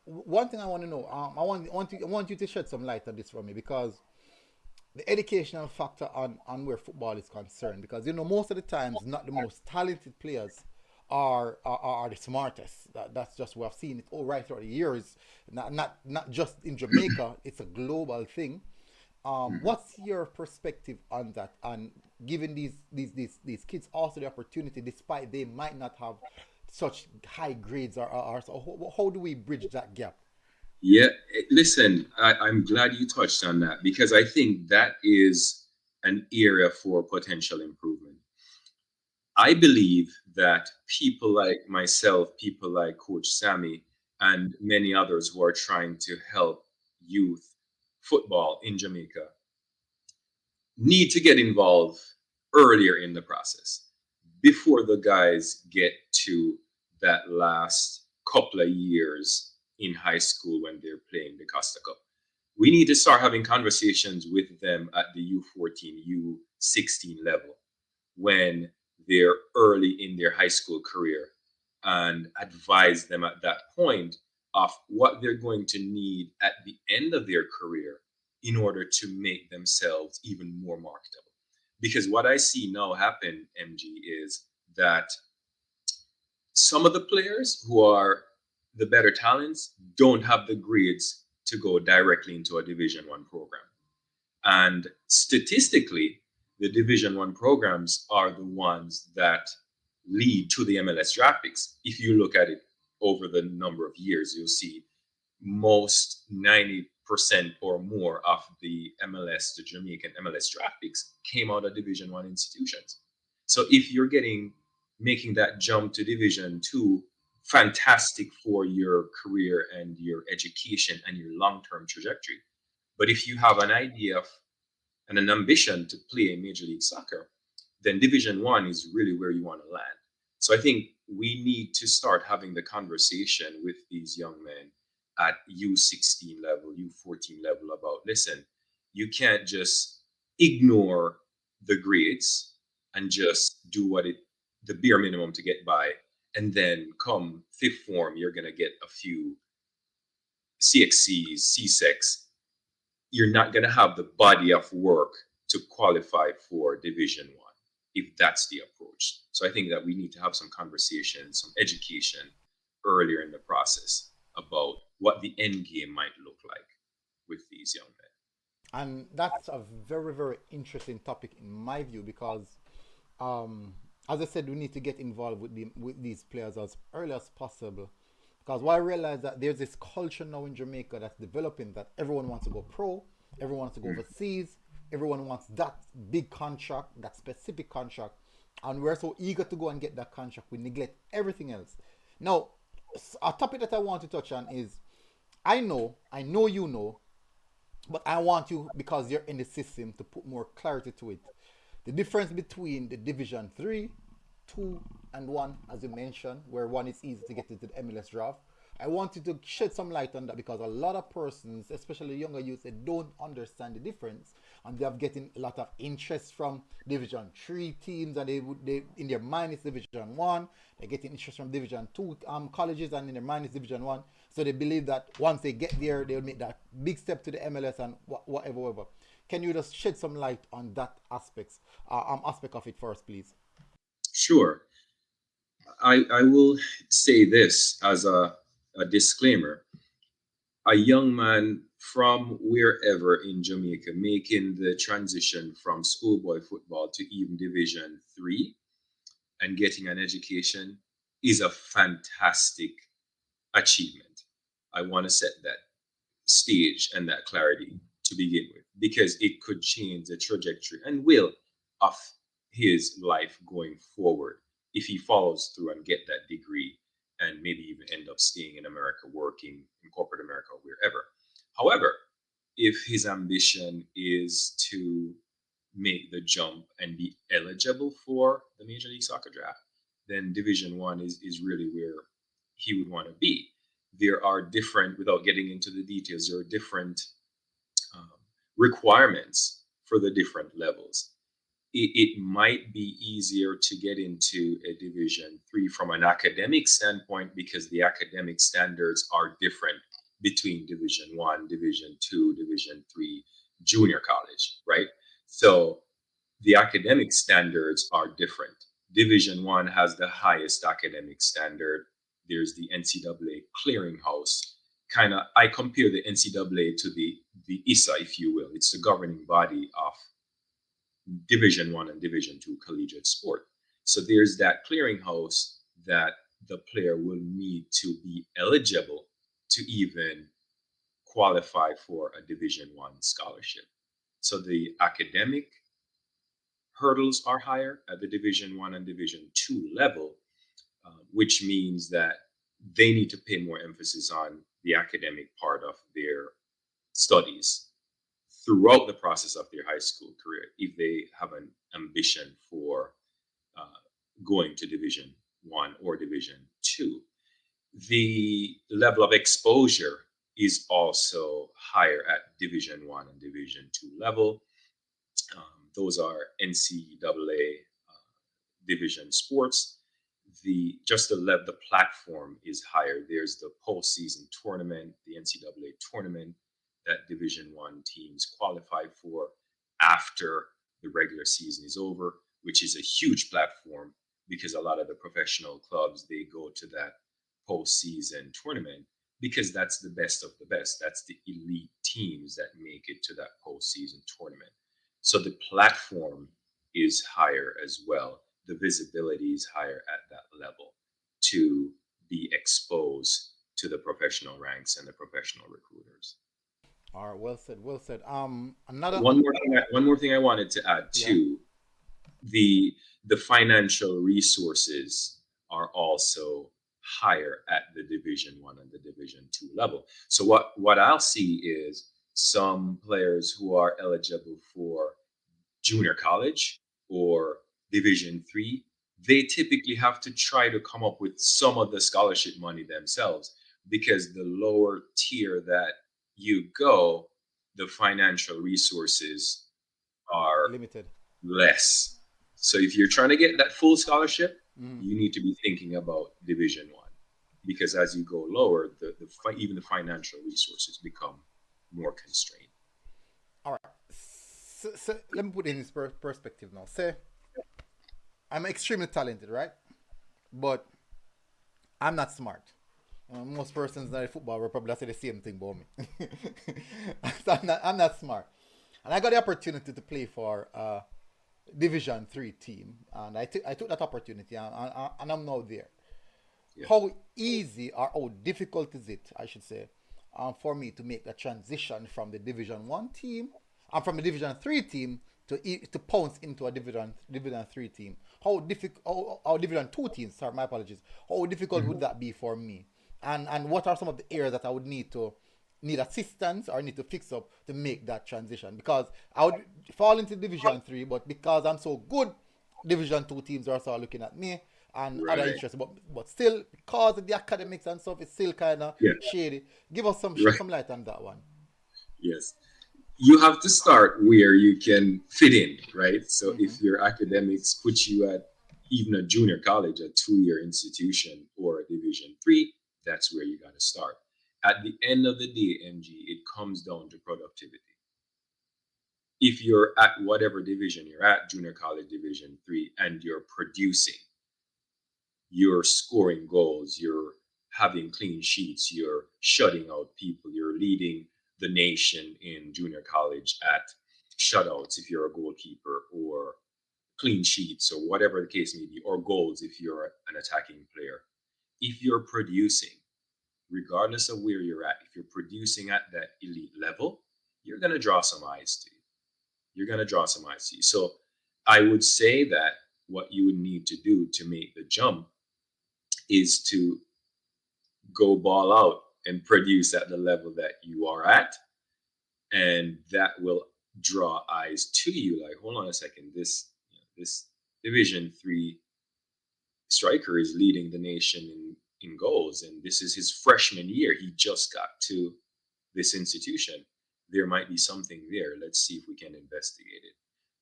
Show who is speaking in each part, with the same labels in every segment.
Speaker 1: one thing I want to know, I want you to shed some light on this for me because the educational factor on where football is concerned, because most of the times not the most talented players are the smartest. That's just what I've seen it all right throughout the years. Not just in Jamaica, it's a global thing.
Speaker 2: Mhm.
Speaker 1: What's your perspective on that? And giving these kids also the opportunity, despite they might not have such high grades, or so how do we bridge that gap?
Speaker 2: Yeah, listen, I'm glad you touched on that because I think that is an area for potential improvement. I believe that people like myself, people like Coach Sammy, and many others who are trying to help youth football in Jamaica need to get involved earlier in the process before the guys get to that last couple of years in high school when they're playing the Costa Cup. We need to start having conversations with them at the U14, U16 level when they're early in their high school career and advise them at that point of what they're going to need at the end of their career in order to make themselves even more marketable. Because what I see now happen, MG, is that some of the players who are the better talents don't have the grades to go directly into a Division One program. And statistically, the Division One programs are the ones that lead to the MLS draft picks. If you look at it over the number of years, you'll see most 90% or more of the MLS, the Jamaican MLS draft picks, came out of Division One institutions. So if you're getting making that jump to Division Two, fantastic for your career and your education and your long-term trajectory. But if you have an idea of and an ambition to play in Major League Soccer, then Division One is really where you want to land. So I think we need to start having the conversation with these young men at U16 level, U14 level about listen, you can't just ignore the grades and just do what it the bare minimum to get by. And then come fifth form, you're gonna get a few CXCs, CSECs, you're not going to have the body of work to qualify for Division One if that's the approach. So I think that we need to have some conversation, some education earlier in the process about what the end game might look like with these young men.
Speaker 1: And that's a very, very interesting topic in my view because, as I said, we need to get involved with these players as early as possible. Because what I realize that there's this culture now in Jamaica that's developing that everyone wants to go pro, everyone wants to go
Speaker 2: Mm.
Speaker 1: overseas, everyone wants that big contract, that specific contract, and we're so eager to go and get that contract, we neglect everything else. Now, a topic that I want to touch on is I know you know, but I want you, because you're in the system, to put more clarity to it. The difference between the Division 3, 2, and 1, as you mentioned, where 1 is easy to get into the MLS draft. I want you to shed some light on that because a lot of persons, especially younger youth, they don't understand the difference, and they are getting a lot of interest from Division 3 teams, and they in their mind it's Division 1. They're getting interest from Division 2 colleges, and in their mind it's Division 1. So they believe that once they get there, they'll make that big step to the MLS and whatever, whatever. Can you just shed some light on that aspect of it first, please?
Speaker 2: Sure. I will say this as a disclaimer. A young man from wherever in Jamaica making the transition from schoolboy football to even Division 3 and getting an education is a fantastic achievement. I want to set that stage and that clarity to begin with because it could change the trajectory and will of his life going forward if he follows through and get that degree and maybe even end up staying in America, working in corporate America or wherever. However, if his ambition is to make the jump and be eligible for the Major League Soccer draft, then Division One is really where he would want to be. There are different, without getting into the details, there are different um, requirements for the different levels. It might be easier to get into a Division 3 from an academic standpoint because the academic standards are different between Division 1, Division 2, Division 3, junior college, right? So the academic standards are different. Division 1 has the highest academic standard. There's the NCAA clearinghouse. Kind of, I compare the NCAA to the ISA, if you will. It's the governing body of Division 1 and Division 2 collegiate sport. So there's that clearinghouse that the player will need to be eligible to even qualify for a Division 1 scholarship. So the academic hurdles are higher at the Division 1 and Division 2 level, which means that they need to pay more emphasis on the academic part of their studies throughout the process of their high school career if they have an ambition for uh, going to Division 1 or Division 2. The level of exposure is also higher at Division 1 and Division 2 level. Those are NCAA division sports. The platform is higher. There's the postseason tournament, the NCAA tournament that Division 1 teams qualify for after the regular season is over, which is a huge platform because a lot of the professional clubs they go to that postseason tournament because that's the best of the best. That's the elite teams that make it to that postseason tournament. So the platform is higher as well. The visibility is higher at that level to be exposed to the professional ranks and the professional recruiters.
Speaker 1: All right, well said, well said. Another,
Speaker 2: One more thing I wanted to add
Speaker 1: yeah.
Speaker 2: too, the the financial resources are also higher at the Division 1 and the Division 2 level. So what I'll see is some players who are eligible for junior college or Division 3, they typically have to try to come up with some of the scholarship money themselves because the lower tier that you go, the financial resources are
Speaker 1: Limited.
Speaker 2: less. So if you're trying to get that full scholarship,
Speaker 1: Mhm.
Speaker 2: you need to be thinking about Division 1 because as you go lower, even the financial resources become more constrained.
Speaker 1: All right. So let me put it in this perspective now. Say I'm extremely talented, right? But I'm not smart. Most persons that football will probably say the same thing about me. So I'm not smart. And I got the opportunity to play for Division 3 team, and I took that opportunity, and I'm now there.
Speaker 2: Yeah.
Speaker 1: How easy or how difficult is it, I should say, for me to make the transition from the Division 1 team and from the Division 3 team to pounce into a Division 3 team? How Division 2 teams? Sorry, my apologies. How difficult would
Speaker 2: Mhm.
Speaker 1: that be for me? And what are some of the areas that I would need assistance or need to fix up to make that transition? Because I would fall into Division 3, but because I'm so good, Division 2 teams are also looking at me and other
Speaker 2: Right.
Speaker 1: interests. But still, because of the academics and stuff, it's still kind of
Speaker 2: Yeah.
Speaker 1: shady. Give us some shed
Speaker 2: Right.
Speaker 1: some light on that one.
Speaker 2: Yes. You have to start where you can fit in, right? So
Speaker 1: Mm-hmm.
Speaker 2: if your academics put you at even a junior college, a 2 year institution, or a Division 3, that's where you got to start. At the end of the day, MG, it comes down to productivity. If you're at whatever division you're at, junior college Division 3, and you're producing, you're scoring goals, you're having clean sheets, you're shutting out people, you're leading the nation in junior college at shutouts if you're a goalkeeper, or clean sheets, or whatever the case may be, or goals if you're an attacking player. If you're producing, regardless of where you're at, if you're producing at that elite level, you're going to draw some eyes to you. You're going to draw some eyes to you. So I would say that what you would need to do to make the jump is to go ball out and produce at the level that you are at, and that will draw eyes to you. Like, hold on a second, this Division 3 striker is leading the nation in goals, and this is his freshman year. He just got to this institution. There might be something there. Let's see if we can investigate it.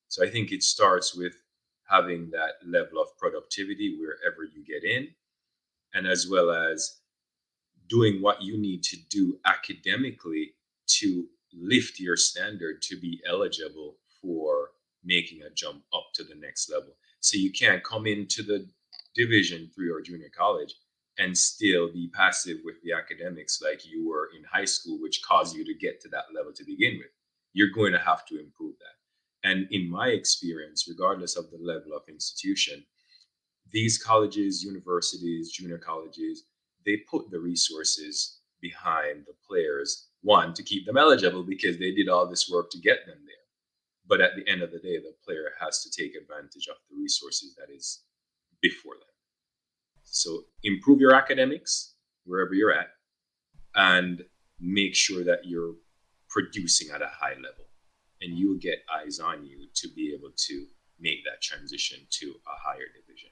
Speaker 2: So I think it starts with having that level of productivity wherever you get in, and as well as doing what you need to do academically to lift your standard to be eligible for making a jump up to the next level. So you can't come into the division 3 or junior college and still be passive with the academics like you were in high school, which caused you to get to that level to begin with. You're going to have to improve that. And in my experience, regardless of the level of institution, these colleges, universities, junior colleges, they put the resources behind the players, one, to keep them eligible because they did all this work to get them there. But at the end of the day, the player has to take advantage of the resources that is before them. So improve your academics wherever you're at and make sure that you're producing at a high level. And you'll get eyes on you to be able to make that transition to a higher division.